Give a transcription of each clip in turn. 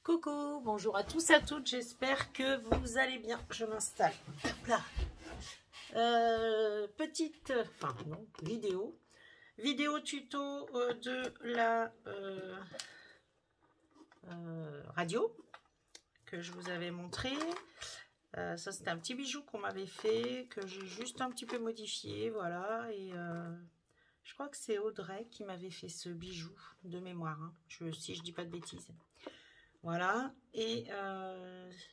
Coucou, bonjour à tous et à toutes, j'espère que vous allez bien. Je m'installe. Hop là. Vidéo tuto de la radio que je vous avais montré. Ça c'était un petit bijou qu'on m'avait fait, que j'ai juste un petit peu modifié, voilà. Et je crois que c'est Audrey qui m'avait fait ce bijou de mémoire, hein, si je dis pas de bêtises. Voilà, et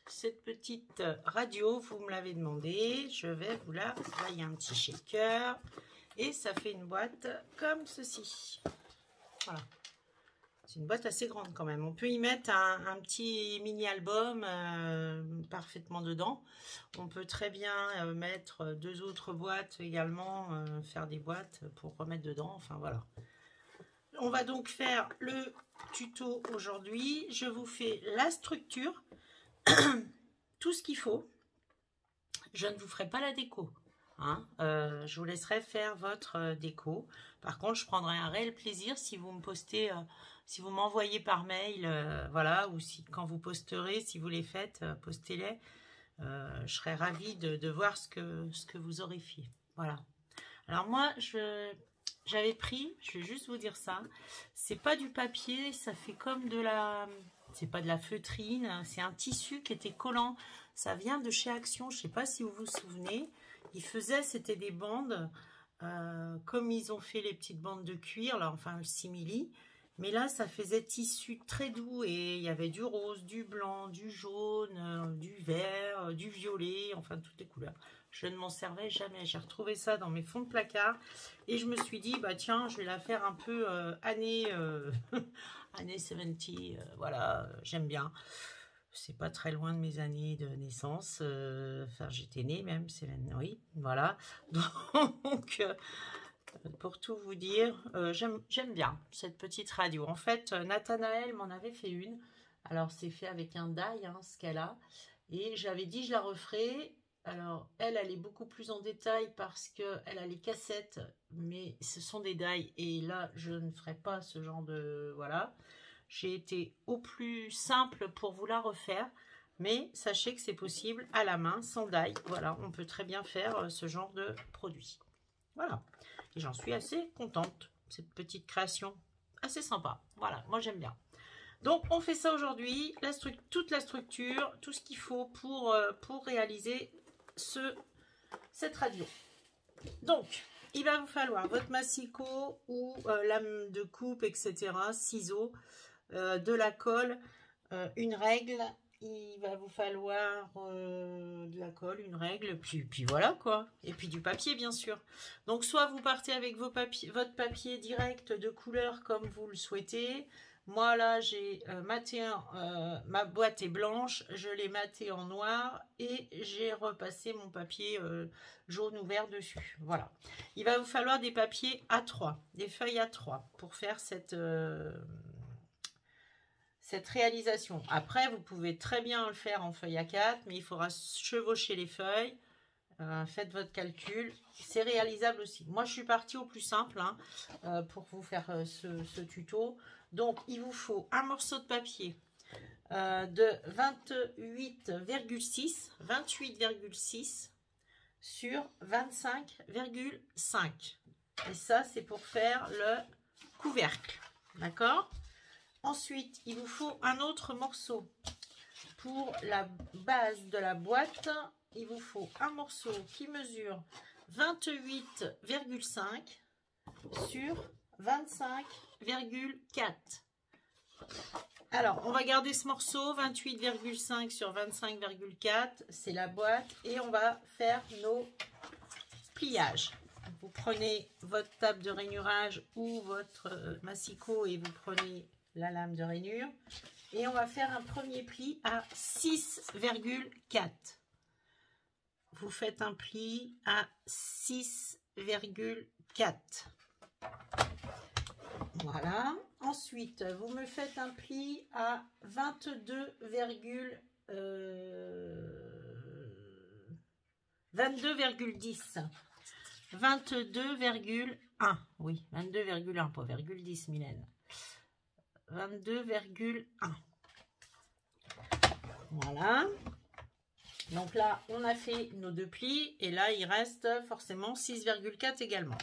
cette petite radio, vous me l'avez demandé, je vais vous la... Là, il y a un petit shaker, et ça fait une boîte comme ceci. Voilà, c'est une boîte assez grande quand même. On peut y mettre un petit mini-album parfaitement dedans. On peut très bien mettre deux autres boîtes également, faire des boîtes pour remettre dedans, enfin voilà. On va donc faire le tuto aujourd'hui. Je vous fais la structure, tout ce qu'il faut. Je ne vous ferai pas la déco, hein. Je vous laisserai faire votre déco. Par contre, je prendrai un réel plaisir si vous me postez, si vous m'envoyez par mail, voilà, ou si quand vous posterez, si vous les faites, postez-les. Je serai ravie de voir ce que vous aurez fait. Voilà. Alors moi, j'avais pris, je vais juste vous dire ça, c'est pas du papier, ça fait comme de la... C'est pas de la feutrine, c'est un tissu qui était collant. Ça vient de chez Action, je sais pas si vous vous souvenez. Ils faisaient, c'était des bandes, comme ils ont fait les petites bandes de cuir, là, enfin le simili. Mais là, ça faisait tissu très doux et il y avait du rose, du blanc, du jaune, du vert, du violet, enfin toutes les couleurs. Je ne m'en servais jamais. J'ai retrouvé ça dans mes fonds de placard et je me suis dit, bah tiens, je vais la faire un peu année 70, voilà, j'aime bien. C'est pas très loin de mes années de naissance. Enfin, j'étais née même, c'est oui, voilà. Donc, pour tout vous dire, j'aime bien cette petite radio. En fait, Nathanaël m'en avait fait une. Alors, c'est fait avec un die, hein, ce qu'elle a. Et j'avais dit, je la referai. Alors, elle est beaucoup plus en détail parce qu'elle a les cassettes, mais ce sont des die. Et là, je ne ferai pas ce genre de... Voilà. J'ai été au plus simple pour vous la refaire. Mais sachez que c'est possible à la main, sans die. Voilà, on peut très bien faire ce genre de produit. Voilà. Et j'en suis assez contente. Cette petite création assez sympa. Voilà, moi j'aime bien. Donc, on fait ça aujourd'hui. Toute la structure, tout ce qu'il faut pour réaliser cette radio. Donc, il va vous falloir votre massicot ou lame de coupe, etc. Ciseaux, de la colle, une règle. Il va vous falloir de la colle, une règle, puis voilà quoi. Et puis du papier bien sûr. Donc soit vous partez avec votre papier direct de couleur comme vous le souhaitez. Moi là j'ai maté, ma boîte est blanche, je l'ai maté en noir et j'ai repassé mon papier jaune ou vert dessus. Voilà. Il va vous falloir des papiers A3, des feuilles A3 pour faire cette réalisation. Après, vous pouvez très bien le faire en feuille A4, mais il faudra chevaucher les feuilles. Faites votre calcul. C'est réalisable aussi. Moi, je suis partie au plus simple hein, pour vous faire ce tuto. Donc, il vous faut un morceau de papier de 28,6 sur 25,5. Et ça, c'est pour faire le couvercle. D'accord ? Ensuite, il vous faut un autre morceau. Pour la base de la boîte, il vous faut un morceau qui mesure 28,5 sur 25,4. Alors, on va garder ce morceau, 28,5 sur 25,4. C'est la boîte et on va faire nos pliages. Vous prenez votre table de rainurage ou votre massicot et vous prenez la lame de rainure et on va faire un premier pli à 6,4. Vous faites un pli à 6,4. Voilà. Ensuite, vous me faites un pli à 22,10. Oui, 22,1, pas 0,10 Mylène. 22,1. Voilà. Donc là, on a fait nos 2 plis et là, il reste forcément 6,4 également.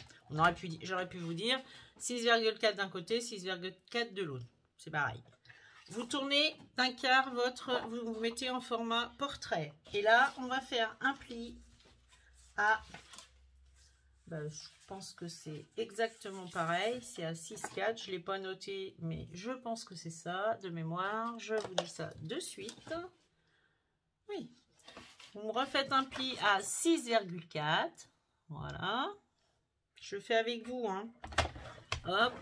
J'aurais pu vous dire 6,4 d'un côté, 6,4 de l'autre. C'est pareil. Vous tournez d'un quart vous mettez en format portrait. Et là, on va faire un pli à... je pense que c'est exactement pareil. C'est à 6,4. Je ne l'ai pas noté, mais je pense que c'est ça de mémoire. Je vous dis ça de suite. Oui. Vous me refaites un pli à 6,4. Voilà. Je fais avec vous. Hein. Hop.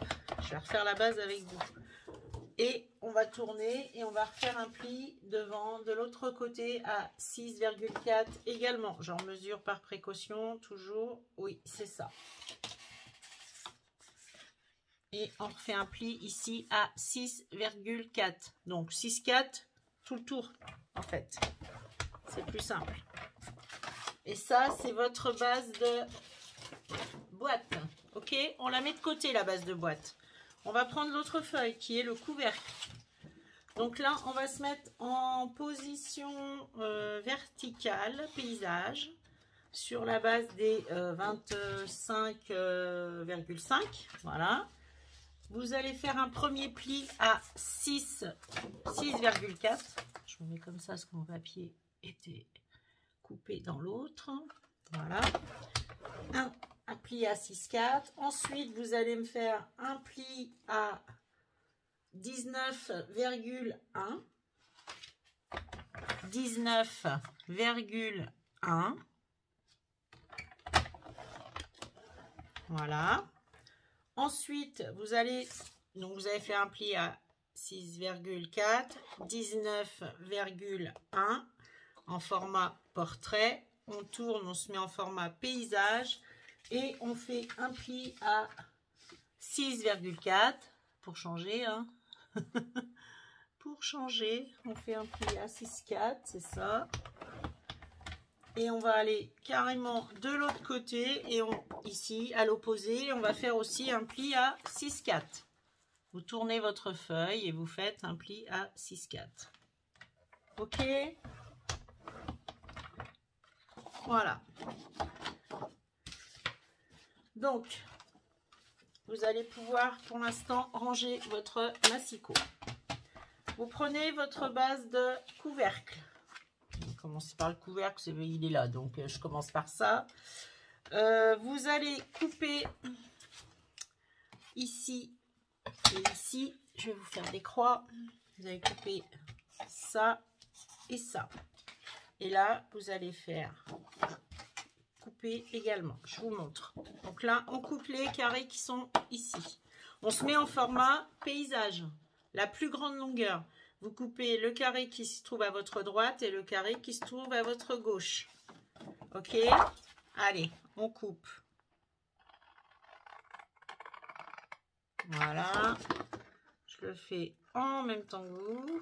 Je vais refaire la base avec vous. Et on va tourner et on va refaire un pli devant de l'autre côté à 6,4 également. J'en mesure par précaution toujours. Oui, c'est ça. Et on refait un pli ici à 6,4. Donc 6,4 tout le tour en fait. C'est plus simple. Et ça, c'est votre base de boîte. Ok, on la met de côté la base de boîte. On va prendre l'autre feuille qui est le couvercle. Donc là, on va se mettre en position verticale, paysage, sur la base des 25,5. Voilà. Vous allez faire un premier pli à 6,4. Je me mets comme ça parce que mon papier était coupé dans l'autre. Voilà. Un pli à 6,4. Ensuite, vous allez me faire un pli à 19,1. 19,1. Voilà. Ensuite, vous allez faire un pli à 6,4, 19,1 en format portrait. On tourne, on se met en format paysage et on fait un pli à 6,4 pour changer. Hein. Pour changer, on fait un pli à 6,4, c'est ça. Et on va aller carrément de l'autre côté et ici à l'opposé, on va faire aussi un pli à 6,4. Vous tournez votre feuille et vous faites un pli à 6,4. Ok. Voilà. Donc, vous allez pouvoir pour l'instant ranger votre massicot. Vous prenez votre base de couvercle. Commencer par le couvercle, il est là, donc je commence par ça. Vous allez couper ici et ici. Je vais vous faire des croix. Vous allez couper ça et ça. Et là, vous allez faire couper également. Je vous montre. Donc là, on coupe les carrés qui sont ici. On se met en format paysage, la plus grande longueur. Vous coupez le carré qui se trouve à votre droite et le carré qui se trouve à votre gauche. Ok? Allez, on coupe. Voilà. Je le fais en même temps que vous.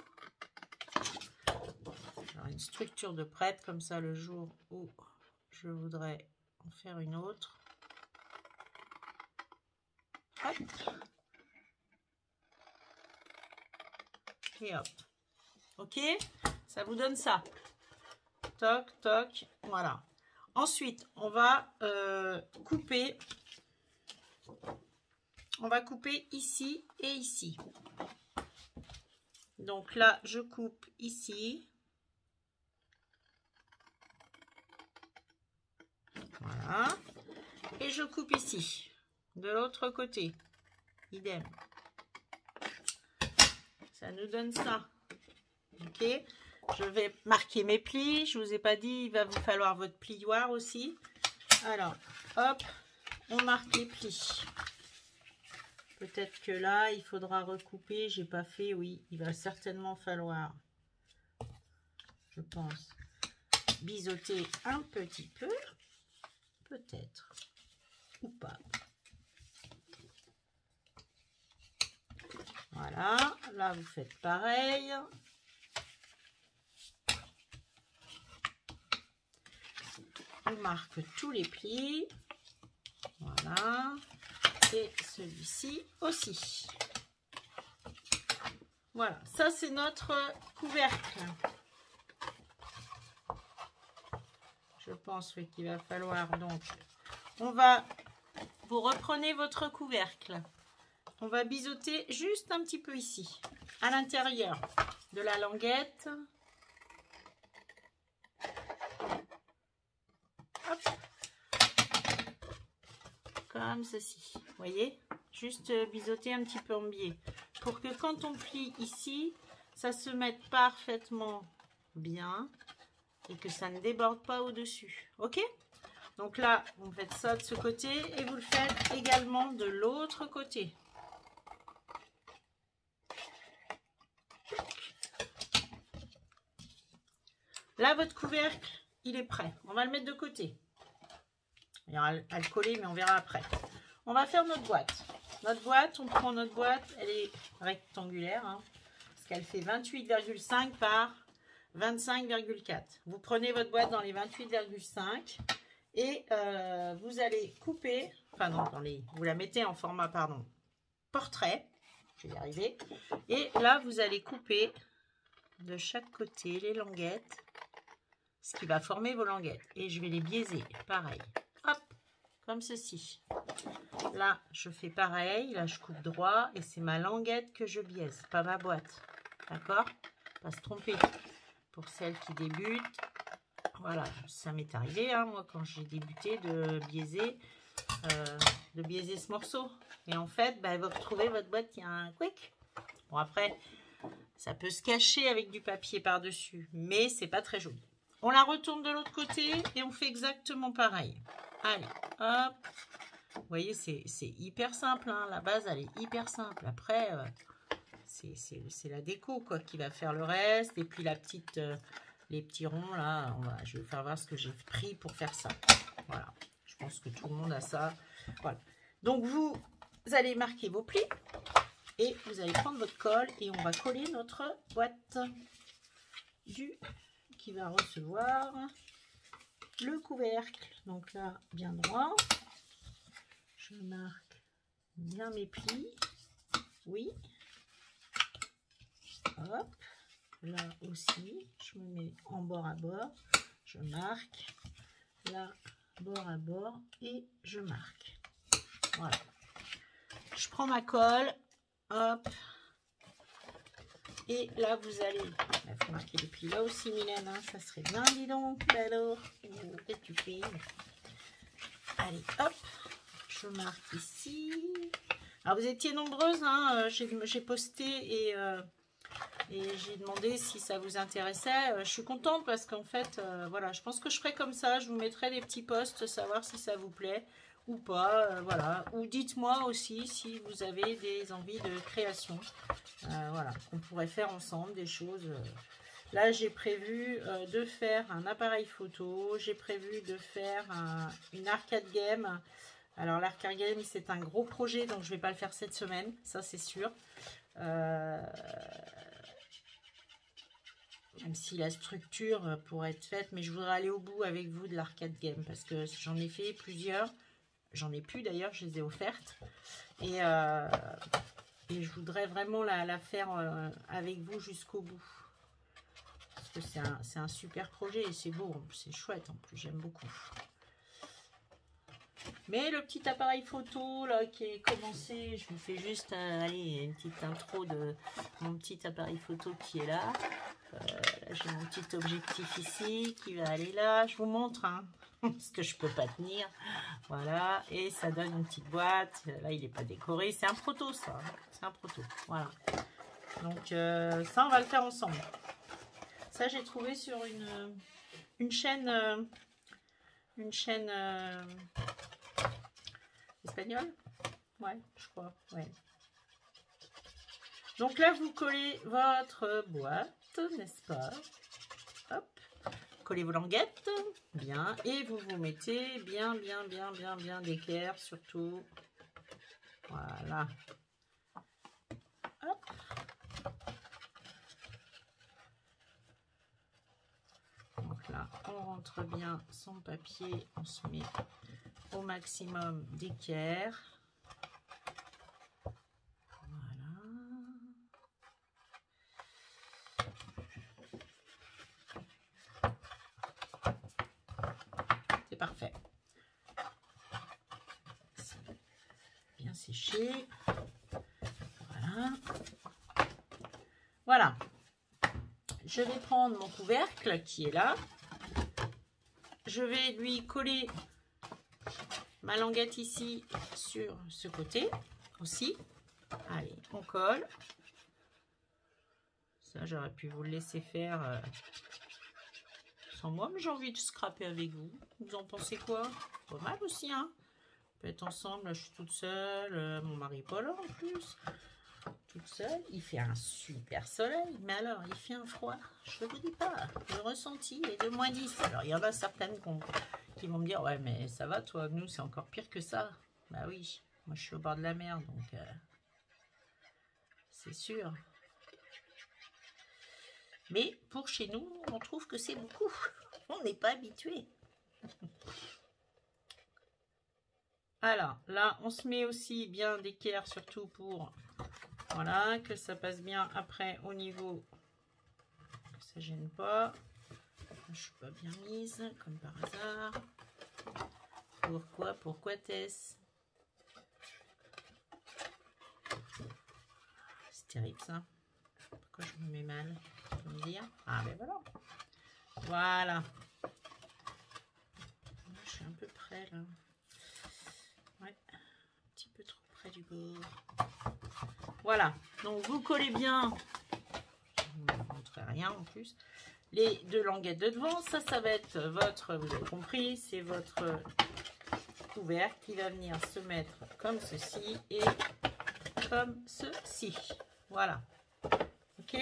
Alors, une structure de prête, comme ça le jour où je voudrais en faire une autre. Hop. Et hop. Ok, ça vous donne ça. Toc, toc, voilà. Ensuite, on va couper. On va couper ici et ici. Donc là, je coupe ici. Voilà. Et je coupe ici. De l'autre côté. Idem. Ça nous donne ça. Ok, je vais marquer mes plis. Je vous ai pas dit, il va vous falloir votre plioir aussi. Alors, hop, on marque les plis. Peut-être que là, il faudra recouper. J'ai pas fait, oui, il va certainement falloir, je pense, biseauter un petit peu. Peut-être, ou pas. Voilà, là, vous faites pareil. On marque tous les plis. Voilà. Et celui-ci aussi. Voilà. Ça, c'est notre couvercle. Je pense oui, qu'il va falloir. Donc, vous reprenez votre couvercle. On va biseauter juste un petit peu ici, à l'intérieur de la languette. Hop. Comme ceci. Vous voyez? Juste biseauter un petit peu en biais. Pour que quand on plie ici, ça se mette parfaitement bien. Et que ça ne déborde pas au-dessus. Ok? Donc là, vous faites ça de ce côté et vous le faites également de l'autre côté. Là, votre couvercle, il est prêt. On va le mettre de côté. Il y aura à le coller, mais on verra après. On va faire notre boîte. Notre boîte, on prend notre boîte, elle est rectangulaire, hein, parce qu'elle fait 28,5 par 25,4. Vous prenez votre boîte dans les 28,5 et vous allez couper, enfin non, vous la mettez en format, pardon, portrait, je vais y arriver, et là vous allez couper de chaque côté les languettes, ce qui va former vos languettes, et je vais les biaiser, pareil, hop, comme ceci. Là, je fais pareil, là je coupe droit, et c'est ma languette que je biaise, pas ma boîte, d'accord? Pas se tromper. Pour celles qui débutent, voilà, ça m'est arrivé, hein, moi, quand j'ai débuté, de biaiser ce morceau. Et en fait, bah, vous retrouvez votre boîte qui a un quick. Bon, après, ça peut se cacher avec du papier par-dessus, mais c'est pas très joli. On la retourne de l'autre côté et on fait exactement pareil. Allez, hop. Vous voyez, c'est hyper simple, hein. La base, elle est hyper simple. Après... c'est la déco quoi qui va faire le reste, et puis la petite les petits ronds là, je vais faire voir ce que j'ai pris pour faire ça. Voilà, je pense que tout le monde a ça. Voilà, donc vous allez marquer vos plis et vous allez prendre votre colle et on va coller notre boîte qui va recevoir le couvercle. Donc là, bien droit, je marque bien mes plis, oui. Hop, là aussi, je me mets en bord à bord, je marque, là, bord à bord, et je marque. Voilà. Je prends ma colle, hop, et là, vous allez, il faut marquer les plis là aussi, Mylène, hein, ça serait bien, dis donc, alors, qu'est-ce que tu fais? Allez, hop, je marque ici. Alors, vous étiez nombreuses, hein, j'ai posté et j'ai demandé si ça vous intéressait. Je suis contente parce qu'en fait, voilà, je pense que je ferai comme ça. Je vous mettrai des petits posts, savoir si ça vous plaît ou pas. Voilà. Ou dites-moi aussi si vous avez des envies de création. Voilà, on pourrait faire ensemble des choses. Là, j'ai prévu de faire un appareil photo. J'ai prévu de faire une arcade game. Alors, l'arcade game, c'est un gros projet, donc je ne vais pas le faire cette semaine. Ça, c'est sûr. Même si la structure pourrait être faite, mais je voudrais aller au bout avec vous de l'arcade game, parce que j'en ai fait plusieurs, j'en ai plus d'ailleurs, je les ai offertes, et je voudrais vraiment la faire avec vous jusqu'au bout, parce que c'est un super projet, et c'est beau, c'est chouette en plus, j'aime beaucoup. Mais le petit appareil photo là qui est commencé, je vous fais juste allez, une petite intro de mon petit appareil photo qui est là. Là j'ai mon petit objectif ici qui va aller là. Je vous montre hein, parce que je peux pas tenir. Voilà, et ça donne une petite boîte. Là il n'est pas décoré, c'est un proto ça. C'est un proto. Voilà. Donc ça on va le faire ensemble. Ça j'ai trouvé sur une chaîne. Espagnol, ouais, je crois, ouais. Donc là, vous collez votre boîte, n'est-ce pas? Hop, collez vos languettes, bien, et vous vous mettez bien d'équerre, surtout. Voilà. Hop. Donc là, on rentre bien son papier, on se met au maximum d'équerre. Voilà. parfait. Bien séché. Voilà. Voilà. Je vais prendre mon couvercle qui est là. Je vais lui coller ma languette ici sur ce côté aussi. Allez, on colle. Ça, j'aurais pu vous le laisser faire sans moi, mais j'ai envie de scraper avec vous. Vous en pensez quoi? Pas mal aussi, hein? On peut être ensemble. Là, je suis toute seule. Mon mari pas là en plus. Toute seule. Il fait un super soleil, mais alors, il fait un froid. Je ne vous dis pas. Le ressenti est de -10. Alors, il y en a certaines qui vont me dire, ouais, mais ça va, toi, nous, c'est encore pire que ça. Bah oui, moi, je suis au bord de la mer, donc c'est sûr. Mais pour chez nous, on trouve que c'est beaucoup. On n'est pas habitué. Alors, là, on se met aussi bien d'équerre, surtout pour, voilà, que ça passe bien après au niveau, que ça gêne pas. Je suis pas bien mise, comme par hasard. Pourquoi t'es-ce? C'est terrible, ça. Pourquoi je me mets mal? Tu peux me dire? Ah, ben voilà. Voilà. Je suis un peu près, là. Ouais, un petit peu trop près du bord. Voilà, donc vous collez bien, je ne vous montrerai rien en plus, les deux languettes de devant. Ça va être votre, vous avez compris, c'est votre couvercle qui va venir se mettre comme ceci et comme ceci. Voilà, ok.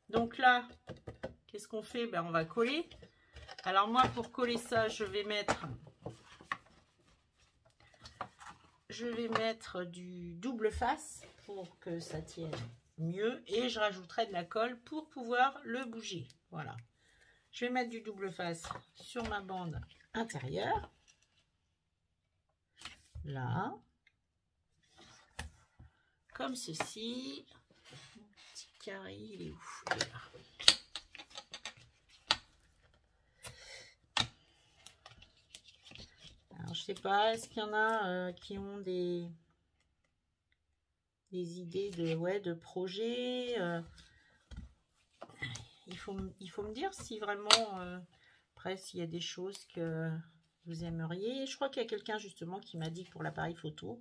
Donc là, qu'est-ce qu'on fait? Ben, on va coller. Alors moi, pour coller ça, je vais mettre du double face pour que ça tienne mieux, et je rajouterai de la colle pour pouvoir le bouger. Voilà, je vais mettre du double face sur ma bande intérieure, là, comme ceci. Mon petit carré, il est où? Il est là. Alors, je sais pas, est-ce qu'il y en a qui ont des idées de projets? Il faut me dire si vraiment, après, s'il y a des choses que vous aimeriez. Je crois qu'il y a quelqu'un justement qui m'a dit pour l'appareil photo.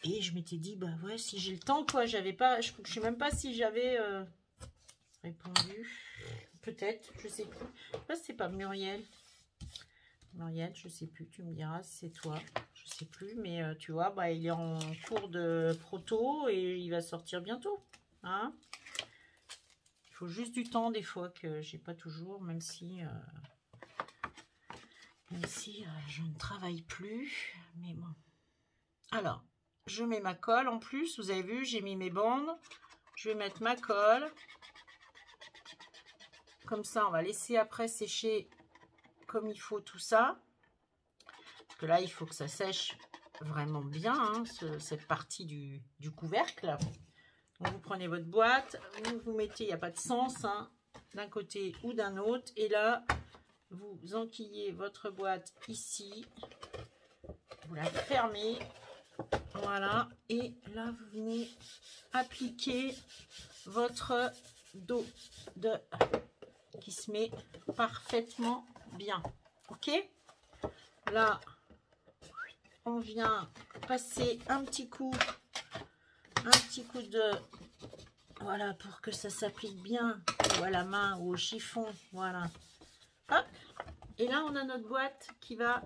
Et je m'étais dit, bah ouais, si j'ai le temps, quoi. J'avais pas, je sais même pas si j'avais répondu. Peut-être, je sais plus. Je sais pas si c'est pas Muriel. Muriel, je sais plus, tu me diras si c'est toi, je sais plus, mais tu vois, bah, il est en cours de proto et il va sortir bientôt, hein. Il faut juste du temps des fois que j'ai pas toujours, même si je ne travaille plus, mais bon. Alors, je mets ma colle en plus, vous avez vu, j'ai mis mes bandes, je vais mettre ma colle, comme ça on va laisser après sécher comme il faut tout ça, parce que là il faut que ça sèche vraiment bien, hein, cette partie du couvercle. Donc vous prenez votre boîte, vous mettez, il n'y a pas de sens, hein, d'un côté ou d'un autre, et là vous enquillez votre boîte ici, vous la fermez, voilà, et là vous venez appliquer votre dos qui se met parfaitement bien, ok. Là on vient passer un petit coup de, voilà, pour que ça s'applique bien, ou à la main ou au chiffon, voilà, hop. Et là on a notre boîte qui va,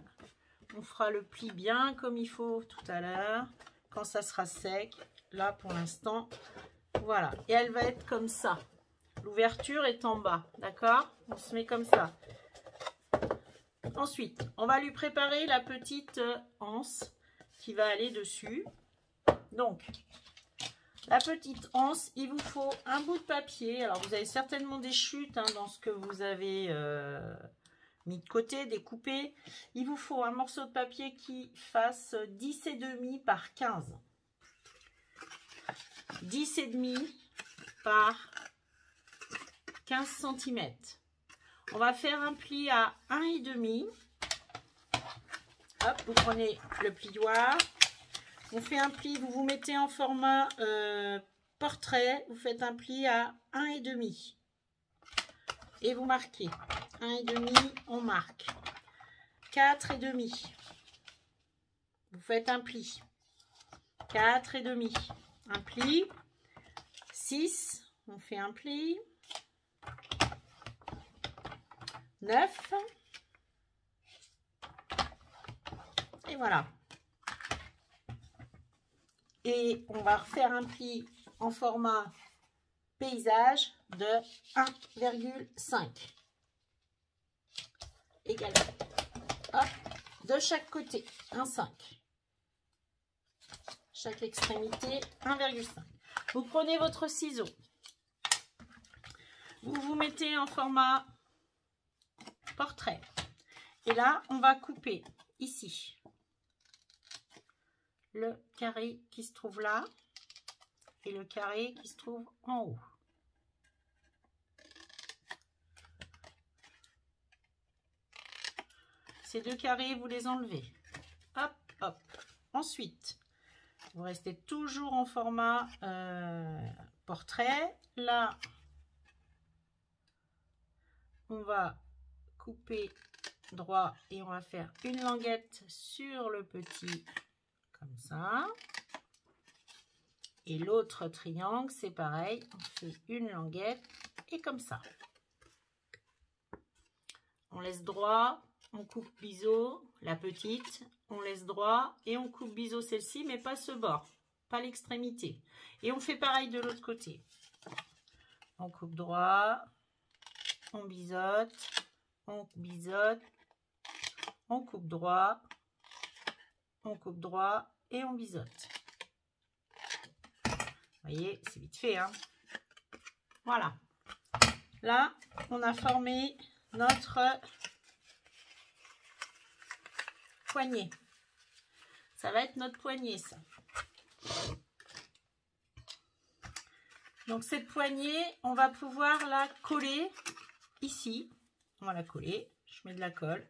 on fera le pli bien comme il faut tout à l'heure quand ça sera sec. Là pour l'instant, voilà, et elle va être comme ça, l'ouverture est en bas, d'accord, on se met comme ça. Ensuite on va lui préparer la petite anse qui va aller dessus. Donc la petite anse, il vous faut un bout de papier. Alors vous avez certainement des chutes, hein, dans ce que vous avez mis de côté, découpé. Il vous faut un morceau de papier qui fasse 10,5 par 15. 10,5 par 15 cm. On va faire un pli à 1,5. Hop, vous prenez le plioir. On fait un pli, vous vous mettez en format portrait. Vous faites un pli à 1,5. Et vous marquez. 1,5, on marque. 4,5. Vous faites un pli. 4,5. Un pli. 6. On fait un pli. 9. Et voilà. Et on va refaire un pli en format paysage de 1,5. Également. Hop, de chaque côté, 1,5. Chaque extrémité, 1,5. Vous prenez votre ciseau. Vous vous mettez en format portrait. Et là, on va couper ici le carré qui se trouve là et le carré qui se trouve en haut. Ces deux carrés, vous les enlevez. Hop, hop. Ensuite, vous restez toujours en format portrait. Là, on va couper droit et on va faire une languette sur le petit, comme ça. Et l'autre triangle, c'est pareil, on fait une languette et comme ça. On laisse droit, on coupe biseau, la petite, on laisse droit et on coupe biseau celle-ci, mais pas ce bord, pas l'extrémité. Et on fait pareil de l'autre côté. On coupe droit, on biseaute, on biseaute, on coupe droit et on biseaute. Vous voyez, c'est vite fait, hein. Voilà. Là, on a formé notre poignée. Ça va être notre poignée, ça. Donc, cette poignée, on va pouvoir la coller ici. On va la coller. Je mets de la colle.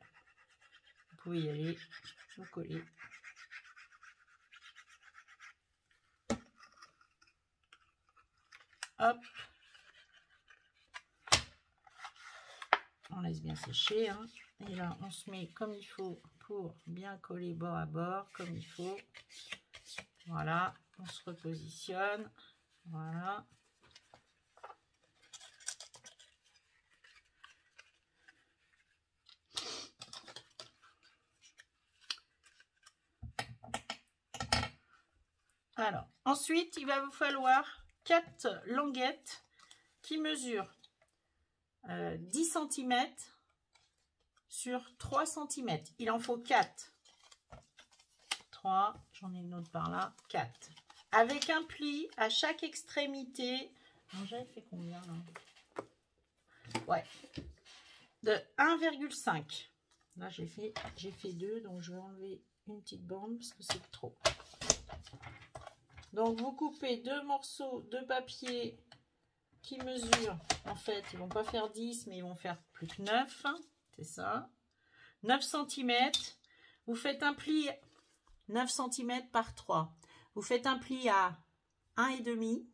Vous pouvez y aller. Vous collez. Hop. On laisse bien sécher, hein. Et là, on se met comme il faut pour bien coller bord à bord, comme il faut. Voilà. On se repositionne. Voilà. Alors, ensuite, il va vous falloir 4 languettes qui mesurent 10 cm sur 3 cm. Il en faut 4. 3, j'en ai une autre par là, 4. Avec un pli à chaque extrémité. J'avais fait combien là? Ouais. De 1,5. Là, j'ai fait 2, donc je vais enlever une petite bande parce que c'est trop. Donc, vous coupez 2 morceaux de papier qui mesurent, en fait, ils vont pas faire 10, mais ils vont faire plus que 9. C'est ça. 9 cm. Vous faites un pli 9 cm par 3. Vous faites un pli à 1,5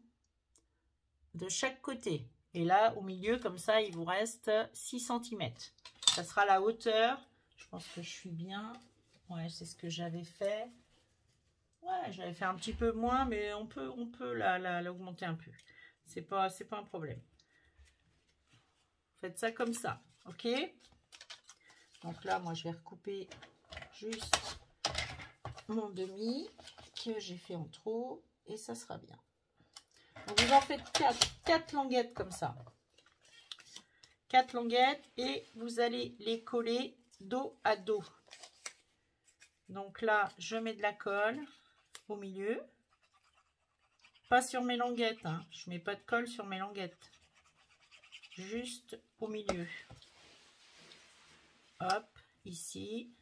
de chaque côté. Et là, au milieu, comme ça, il vous reste 6 cm. Ça sera la hauteur. Je pense que je suis bien. Ouais, c'est ce que j'avais fait. Ouais, j'avais fait un petit peu moins, mais on peut l'augmenter un peu. C'est pas un problème. Faites ça comme ça, ok? Donc là, moi, je vais recouper juste mon demi que j'ai fait en trop et ça sera bien. Donc, vous en faites 4 languettes comme ça. 4 languettes et vous allez les coller dos à dos. Donc là, je mets de la colle au milieu. Pas sur mes languettes, hein. Je mets pas de colle sur mes languettes. Juste au milieu. Hop, ici.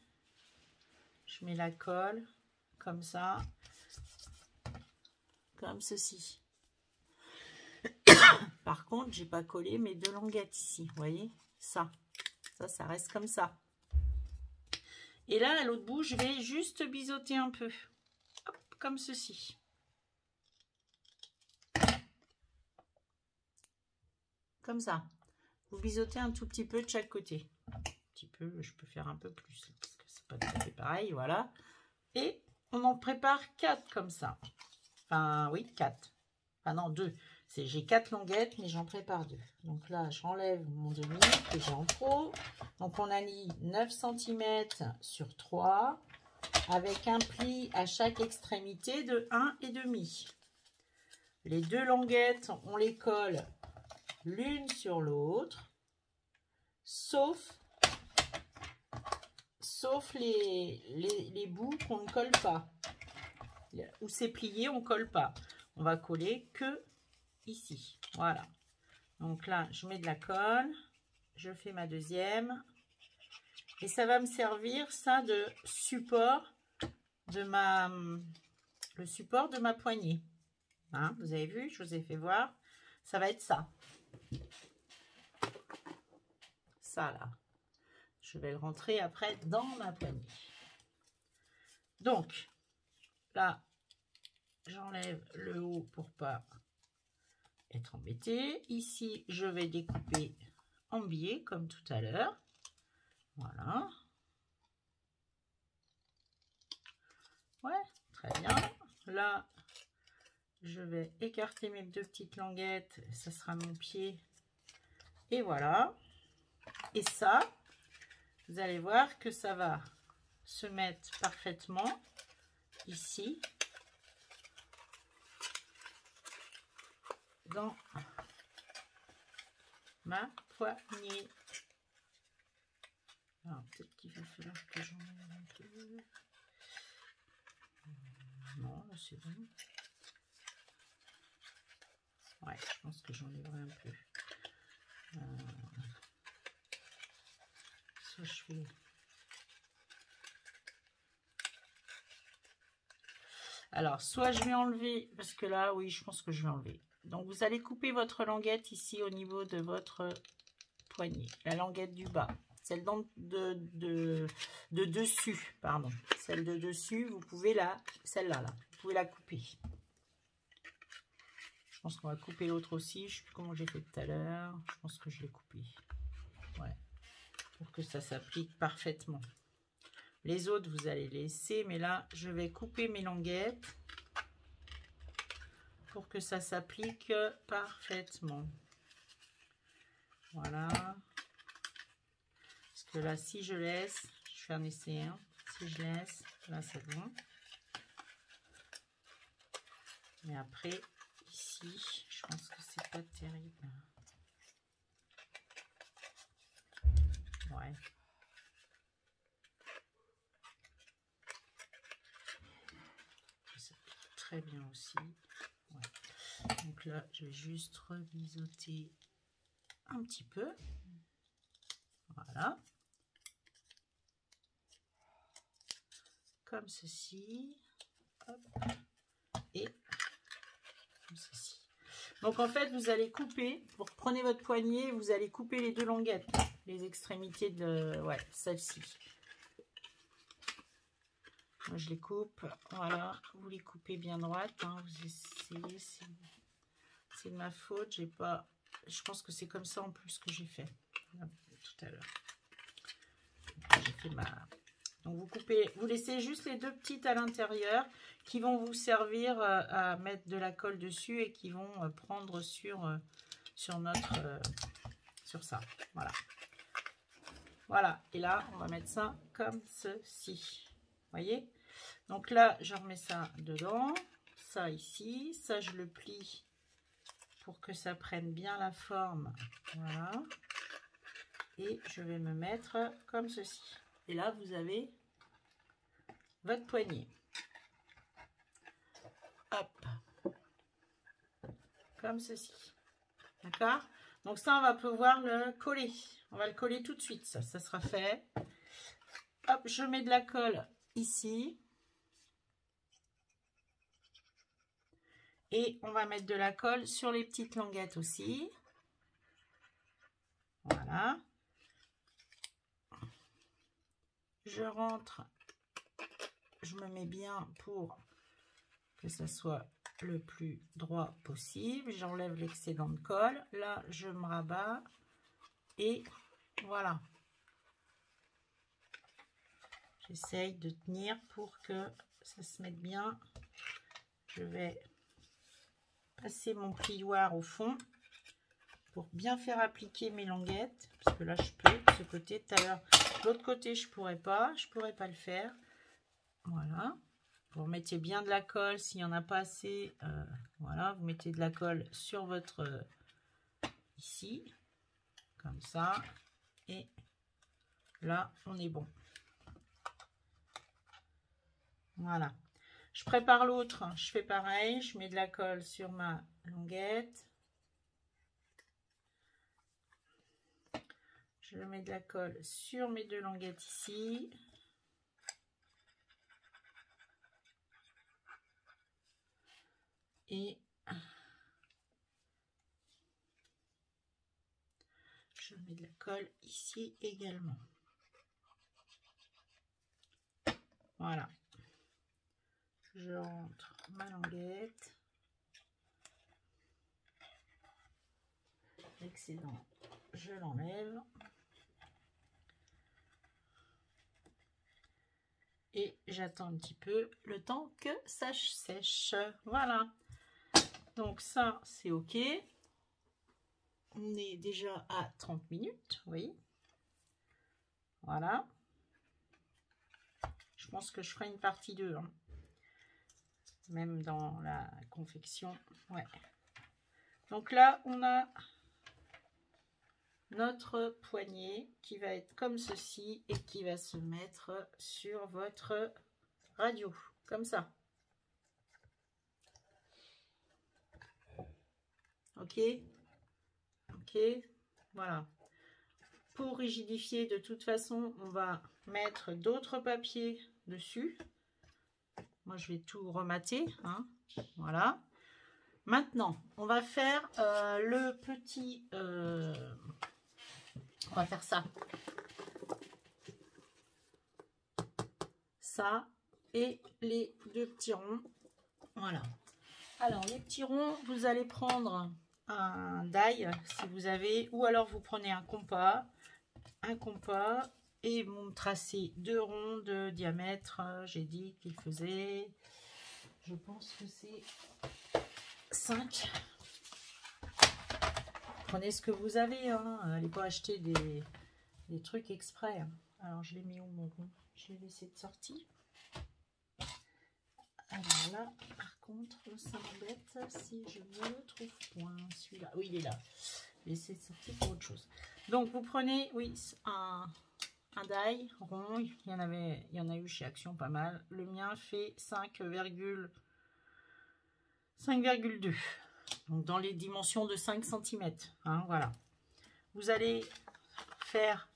Je mets la colle comme ça. Comme ceci. Par contre, j'ai pas collé mes 2 languettes ici. Vous voyez ça. Ça reste comme ça. Et là, à l'autre bout, je vais juste biseauter un peu. Hop, comme ceci. Comme ça. Vous biseautez un tout petit peu de chaque côté. Un petit peu, je peux faire un peu plus. Parce que c'est pas tout à fait pareil, voilà. Et on en prépare 4 comme ça. Enfin, oui, 4. Enfin non, 2. J'ai 4 languettes, mais j'en prépare 2. Donc là, j'enlève mon demi que j'ai en trop. Donc on a mis 9 cm sur 3 avec un pli à chaque extrémité de 1,5. Les 2 languettes, on les colle l'une sur l'autre, sauf les bouts qu'on ne colle pas. Où c'est plié, on ne colle pas. On va coller que ici. Voilà. Donc là, je mets de la colle. Je fais ma deuxième. Et ça va me servir, ça, de support de le support de ma poignée. Hein, vous avez vu, je vous ai fait voir. Ça va être ça. Ça, là. Je vais le rentrer après dans ma poignée. Donc, là, j'enlève le haut pour pas être embêté. Ici, je vais découper en biais comme tout à l'heure. Voilà. Ouais, très bien. Là, je vais écarter mes 2 petites languettes. Ça sera mon pied. Et voilà. Et ça, vous allez voir que ça va se mettre parfaitement ici. Dans ma poignée. Alors, peut-être qu'il va falloir que j'en mette un peu. Non, là c'est bon. Ouais, je pense que j'enlèverai un peu. Ça, je fais. Alors, soit je vais enlever, parce que là, oui, je pense que je vais enlever. Donc, vous allez couper votre languette ici au niveau de votre poignet. La languette du bas. Celle de dessus, pardon. Celle de dessus, vous pouvez celle-là, là, vous pouvez la couper. Je pense qu'on va couper l'autre aussi. Je ne sais plus comment j'ai fait tout à l'heure. Je pense que je l'ai coupé. Ouais. Pour que ça s'applique parfaitement. Les autres, vous allez laisser. Mais là, je vais couper mes languettes pour que ça s'applique parfaitement. Voilà. Parce que là, si je laisse, je fais un essai. Hein. Si je laisse, là, c'est bon. Mais après, ici, je pense que c'est pas terrible. Ouais. Ça pique très bien aussi. Ouais. Donc là, je vais juste rebiseauter un petit peu. Voilà. Comme ceci. Hop. Et comme ceci. Donc en fait, vous allez couper, vous prenez votre poignet, vous allez couper les 2 languettes, les extrémités de celle-ci. Moi je les coupe, voilà, vous les coupez bien droites, hein, vous essayez, c'est de ma faute, j'ai pas, je pense que c'est comme ça en plus que j'ai fait tout à l'heure. J'ai fait donc vous coupez, vous laissez juste les 2 petites à l'intérieur qui vont vous servir à mettre de la colle dessus et qui vont prendre sur ça. Voilà. Voilà. Et là, on va mettre ça comme ceci. Vous voyez? Donc là, je remets ça dedans. Ça ici. Ça, je le plie pour que ça prenne bien la forme. Voilà. Et je vais me mettre comme ceci. Et là, vous avez votre poignet. Hop. Comme ceci. D'accord? Donc ça, on va pouvoir le coller. On va le coller tout de suite. Ça sera fait. Hop, je mets de la colle ici. Et on va mettre de la colle sur les petites languettes aussi. Voilà. je rentre, je me mets bien pour que ça soit le plus droit possible. J'enlève l'excédent de colle. Là, je me rabats et voilà. J'essaye de tenir pour que ça se mette bien. Je vais passer mon plioir au fond pour bien faire appliquer mes languettes, parce que là je peux de ce côté. Tout à l'heure, l'autre côté je pourrais pas le faire. Voilà, vous mettez bien de la colle. S'il n'y en a pas assez, voilà, vous mettez de la colle sur votre ici, comme ça, et là on est bon. Voilà, je prépare l'autre, je fais pareil, je mets de la colle sur ma languette. Je mets de la colle sur mes deux languettes ici. Et je mets de la colle ici également. Voilà. Je rentre ma languette. L'excédent, je l'enlève. Et j'attends un petit peu le temps que ça sèche. Voilà. Donc ça, c'est OK. On est déjà à 30 minutes, vous voyez. Voilà. Je pense que je ferai une partie 2. Hein. Même dans la confection. Ouais. Donc là, on a notre poignet qui va être comme ceci et qui va se mettre sur votre radio. Comme ça. OK. OK. Voilà. Pour rigidifier, de toute façon, on va mettre d'autres papiers dessus. Moi, je vais tout remater. Hein. Voilà. Maintenant, on va faire le petit... on va faire ça. Ça et les deux petits ronds. Voilà. Alors, les petits ronds, vous allez prendre un die si vous avez, ou alors vous prenez un compas et vous tracez 2 ronds de diamètre. J'ai dit qu'il faisait, je pense que c'est 5. Prenez ce que vous avez, hein. Allez pas acheter des trucs exprès. Hein. Alors je l'ai mis où mon rond? Je l'ai laissé de sortie. Alors là, par contre, ça m'embête si je ne le trouve point. Celui-là, oui, il est là. Laissez de sortie pour autre chose. Donc vous prenez, oui, un die rond. Il y en a eu chez Action pas mal. Le mien fait 5,2. Donc dans les dimensions de 5 cm. Hein, voilà. Vous allez faire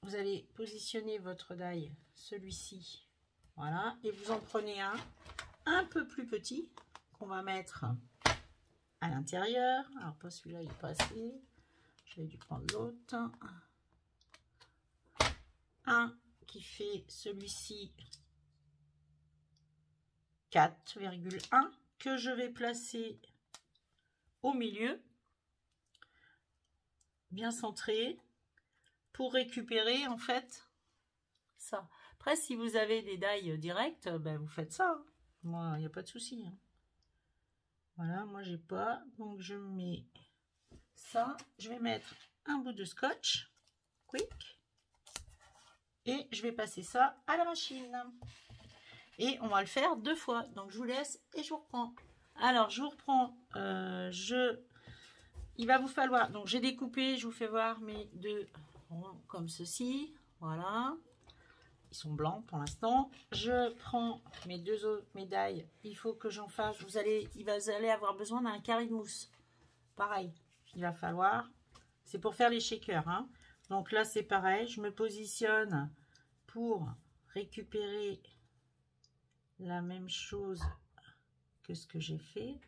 vous allez positionner votre die, celui-ci. Voilà. Et vous en prenez un peu plus petit qu'on va mettre à l'intérieur. Alors pas celui-là, il est pas assez. J'avais dû prendre l'autre. Un qui fait celui-ci 4,1 que je vais placer au milieu, bien centré, pour récupérer en fait ça. Après, si vous avez des die directs, ben, vous faites ça. Hein. Moi, il n'y a pas de souci. Hein. Voilà, moi j'ai pas, donc je mets ça. Je vais mettre un bout de scotch quick et je vais passer ça à la machine. Et on va le faire 2 fois. Donc je vous laisse et je vous reprends. Alors je vous reprends. Il va vous falloir. Donc j'ai découpé. Je vous fais voir mes 2 ronds comme ceci. Voilà. Ils sont blancs pour l'instant. Je prends mes 2 autres médailles. Il faut que j'en fasse. Vous allez avoir besoin d'un carré de mousse. Pareil. Il va falloir. C'est pour faire les shakers. Hein. Donc là c'est pareil. Je me positionne pour récupérer la même chose que ce que j'ai fait.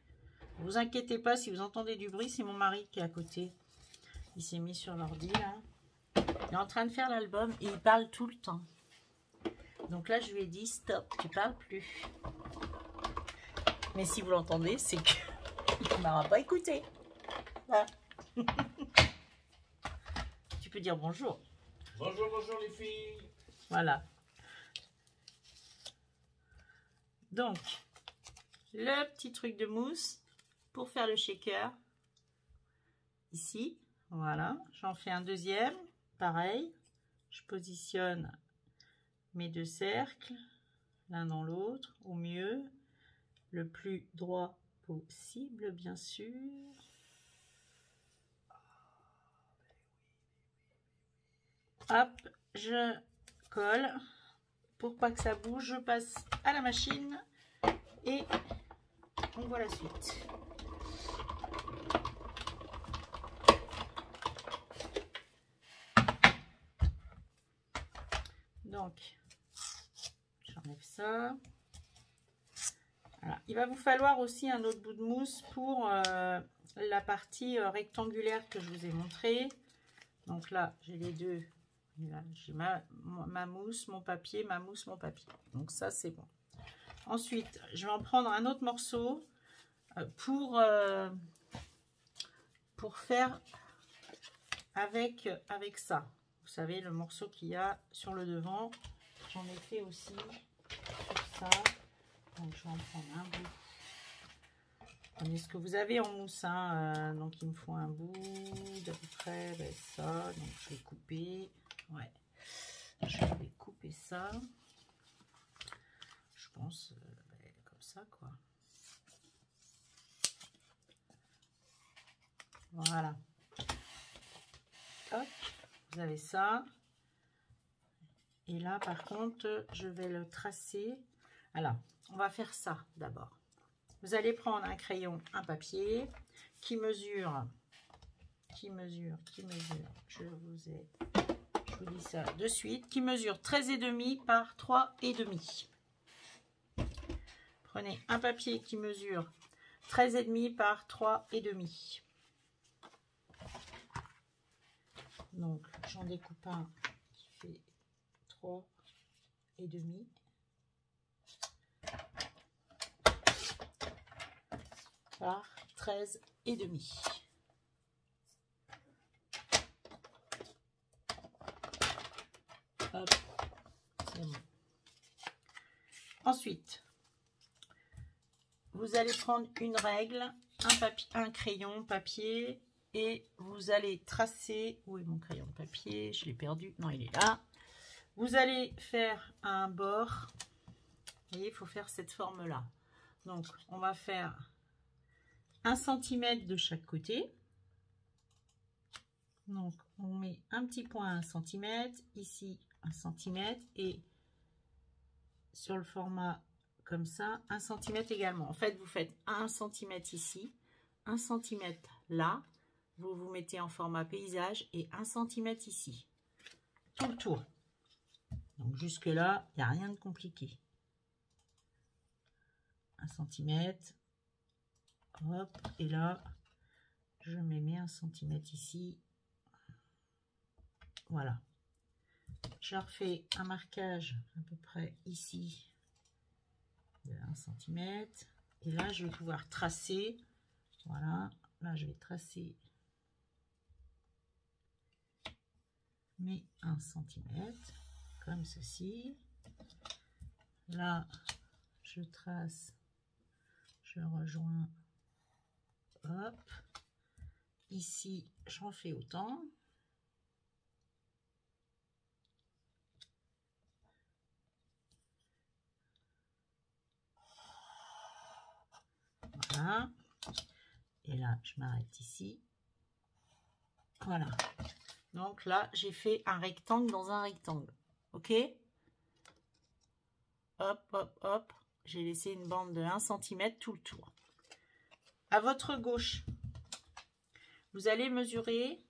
Ne vous inquiétez pas si vous entendez du bruit, c'est mon mari qui est à côté. Il s'est mis sur l'ordi là. Il est en train de faire l'album et il parle tout le temps. Donc là, je lui ai dit stop, tu parles plus. Mais si vous l'entendez, c'est qu'il ne m'aura pas écouté. Voilà. Tu peux dire bonjour. Bonjour, bonjour les filles. Voilà. Donc, le petit truc de mousse pour faire le shaker. Ici, voilà. J'en fais un deuxième. Pareil. Je positionne mes deux cercles, l'un dans l'autre, au mieux. Le plus droit possible, bien sûr. Hop, je colle. Pour pas que ça bouge, je passe à la machine et on voit la suite. Donc, j'enlève ça. Voilà. Il va vous falloir aussi un autre bout de mousse pour la partie rectangulaire que je vous ai montré. Donc là, j'ai les deux. J'ai ma mousse, mon papier, ma mousse, mon papier. Donc ça, c'est bon. Ensuite, je vais en prendre un autre morceau pour faire avec ça. Vous savez, le morceau qu'il y a sur le devant. J'en ai fait aussi sur ça. Donc, je vais en prendre un bout. Prenez ce que vous avez en mousse. Hein. Donc, il me faut un bout d'à peu près ça. Donc, je vais couper. Ouais. Je vais couper ça. Je pense comme ça, quoi. Voilà. Hop. Vous avez ça. Et là, par contre, je vais le tracer. Alors, on va faire ça d'abord. Vous allez prendre un crayon, un papier qui mesure. Je vous dis ça de suite. Qui mesure 13,5 par 3,5. Prenez un papier qui mesure 13,5 par 3,5. Donc, j'en découpe un qui fait 3,5. Par 13,5. Hop, c'est bon. Ensuite, vous allez prendre une règle, un crayon, papier, et vous allez tracer. Où est mon crayon de papier? Je l'ai perdu. Non, il est là. Vous allez faire un bord. Vous voyez, il faut faire cette forme-là. Donc, on va faire 1 cm de chaque côté. Donc, on met un petit point à 1 cm, ici 1 cm, et sur le format comme ça, 1 cm également. En fait, vous faites 1 cm ici, 1 cm là, vous vous mettez en format paysage et 1 cm ici. Tout le tour. Donc, jusque-là, il n'y a rien de compliqué. 1 cm. Hop, et là, je mets 1 cm ici. Voilà. Je refais un marquage à peu près ici de 1 cm. Et là, je vais pouvoir tracer. Voilà. Là, je vais tracer mes 1 cm comme ceci. Là, je trace, je rejoins. Hop. Ici, j'en fais autant. Voilà. Et là, je m'arrête ici. Voilà. Donc là, j'ai fait un rectangle dans un rectangle. OK? Hop, hop, hop. J'ai laissé une bande de 1 cm tout le tour. À votre gauche, vous allez mesurer.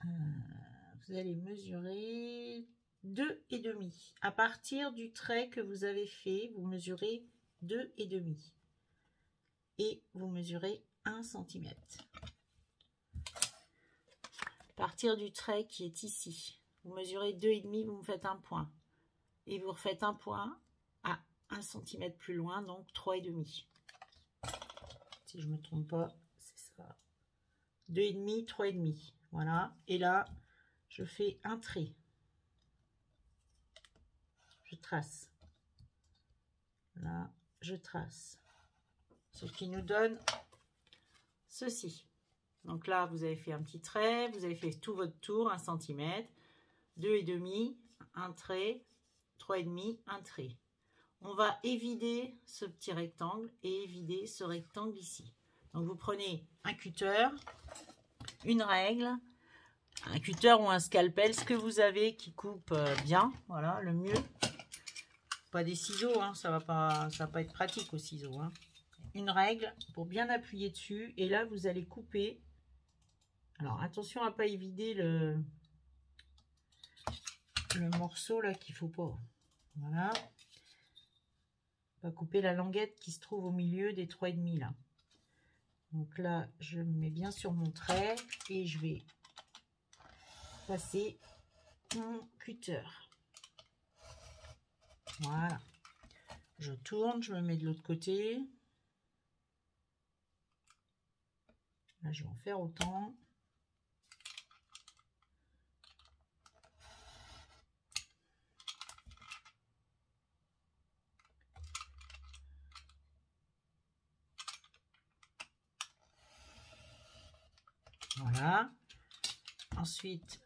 Vous allez mesurer 2,5. À partir du trait que vous avez fait, vous mesurez 2,5. Et vous mesurez 1 cm. partir du trait qui est ici. Vous mesurez 2,5, vous me faites un point. Et vous refaites un point à 1 cm plus loin, donc 3,5. Si je ne me trompe pas, c'est ça. 2,5, 3,5. Voilà. Et là, je fais un trait. Je trace. Là, je trace. Ce qui nous donne ceci. Donc là, vous avez fait un petit trait, vous avez fait tout votre tour, 1 cm, 2,5, un trait, 3,5, un trait. On va évider ce petit rectangle et évider ce rectangle ici. Donc vous prenez un cutter, une règle, un cutter ou un scalpel, ce que vous avez qui coupe bien, voilà, le mieux. Pas des ciseaux, hein, ça va pas être pratique aux ciseaux. Hein. Une règle pour bien appuyer dessus et là vous allez couper. Alors attention à pas évider le morceau là qu'il faut pas. Voilà. On va couper la languette qui se trouve au milieu des 3,5 là. Donc là je me mets bien sur mon trait et je vais passer mon cutter. Voilà. Je tourne, je me mets de l'autre côté. Là je vais en faire autant. Voilà. Ensuite,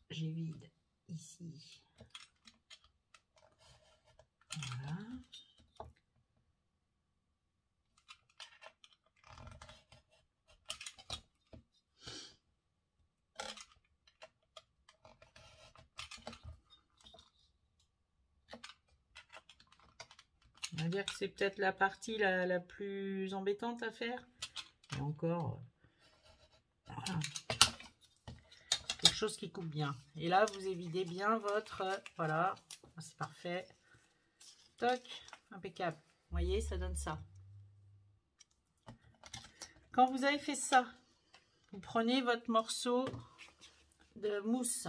j'évite ici. Voilà. On va dire que c'est peut-être la partie la plus embêtante à faire. Et encore, voilà. Quelque chose qui coupe bien. Et là, vous évidez bien votre... voilà, c'est parfait. Toc, impeccable. Vous voyez, ça donne ça. Quand vous avez fait ça, vous prenez votre morceau de mousse.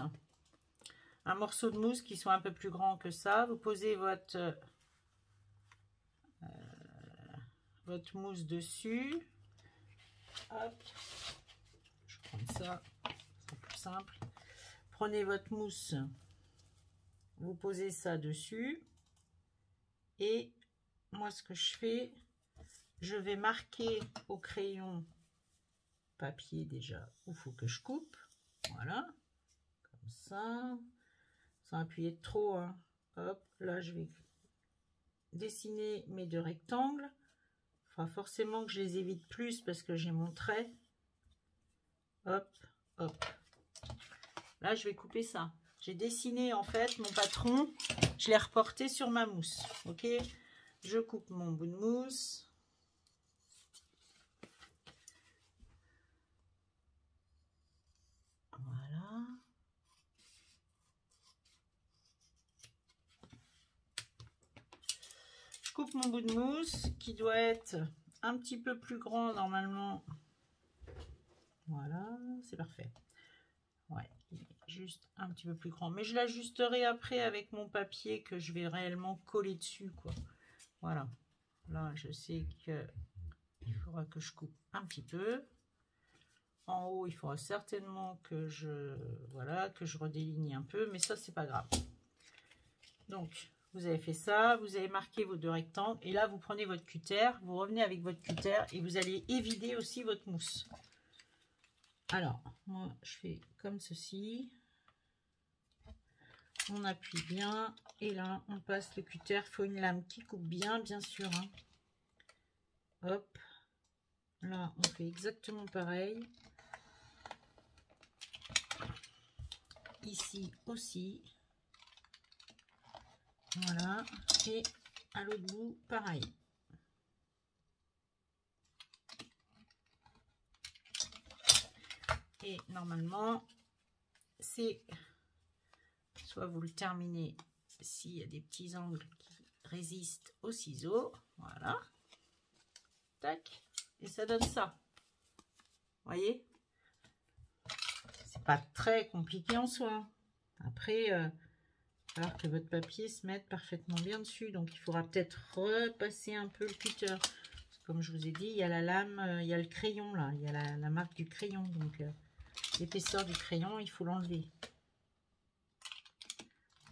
Un morceau de mousse qui soit un peu plus grand que ça. Vous posez votre mousse dessus. Hop. Je prends ça. C'est plus simple. Prenez votre mousse. Vous posez ça dessus. Et moi, ce que je fais, je vais marquer au crayon papier déjà où il faut que je coupe. Voilà. Comme ça. Sans appuyer trop. Hein. Hop. Là, je vais dessiner mes deux rectangles. Il faudra forcément que je les évite plus parce que j'ai mon trait. Hop, hop. Là, je vais couper ça. J'ai dessiné en fait mon patron. Je l'ai reporté sur ma mousse. Ok. Je coupe mon bout de mousse. Voilà. Je coupe mon bout de mousse qui doit être un petit peu plus grand normalement. Voilà, c'est parfait. Ouais, juste un petit peu plus grand. Mais je l'ajusterai après avec mon papier que je vais réellement coller dessus, quoi. Voilà. Là, je sais qu'il faudra que je coupe un petit peu. En haut, il faudra certainement que je redéligne un peu, mais ça, c'est pas grave. Donc, vous avez fait ça, vous avez marqué vos deux rectangles, et là, vous prenez votre cutter, vous revenez avec votre cutter, et vous allez évider aussi votre mousse. Alors, moi, je fais comme ceci. On appuie bien, et là, on passe le cutter. Il faut une lame qui coupe bien, bien sûr. Hein. Hop. Là, on fait exactement pareil. Ici aussi. Voilà. Et à l'autre bout, pareil. Et normalement, c'est soit vous le terminez s'il y a des petits angles qui résistent au ciseau. Voilà. Tac. Et ça donne ça. Voyez? C'est pas très compliqué en soi. Après, il va falloir que votre papier se mette parfaitement bien dessus. Donc, il faudra peut-être repasser un peu le cutter. Parce que comme je vous ai dit, il y a la lame, il y a le crayon là. Il y a la marque du crayon. Donc, l'épaisseur du crayon, il faut l'enlever.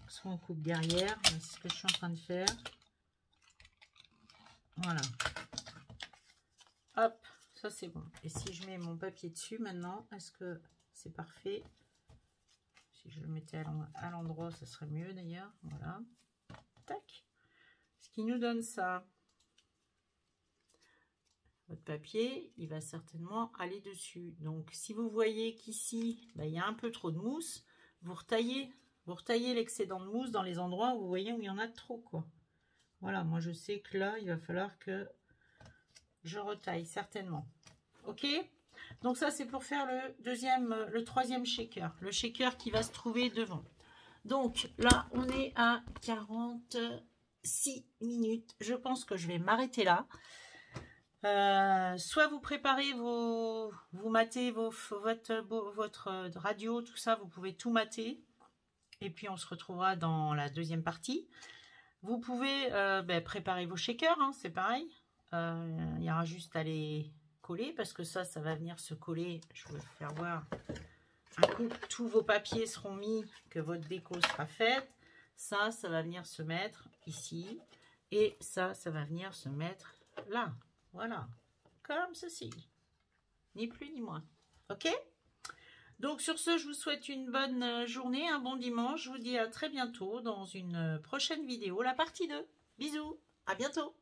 Soit on coupe derrière. C'est ce que je suis en train de faire. Voilà. Hop, ça c'est bon. Et si je mets mon papier dessus maintenant, est-ce que c'est parfait? Si je le mettais à l'endroit, ça serait mieux d'ailleurs. Voilà. Tac. Ce qui nous donne ça. Votre papier, il va certainement aller dessus. Donc, si vous voyez qu'ici, il y a un peu trop de mousse, vous retaillez l'excédent de mousse dans les endroits où vous voyez où il y en a trop, quoi. Voilà, moi je sais que là, il va falloir que je retaille certainement. Ok? Donc ça, c'est pour faire le troisième shaker. Le shaker qui va se trouver devant. Donc là, on est à 46 minutes. Je pense que je vais m'arrêter là. Soit vous préparez vous matez votre radio, tout ça, vous pouvez tout mater. Et puis on se retrouvera dans la deuxième partie. Vous pouvez préparer vos shakers, hein, c'est pareil. Il y aura juste à les coller parce que ça va venir se coller. Je vais vous faire voir. Un coup que tous vos papiers seront mis, que votre déco sera faite, ça va venir se mettre ici. Et ça va venir se mettre là. Voilà. Comme ceci. Ni plus ni moins. Ok ? Donc sur ce, je vous souhaite une bonne journée, un bon dimanche. Je vous dis à très bientôt dans une prochaine vidéo, la partie 2. Bisous, à bientôt.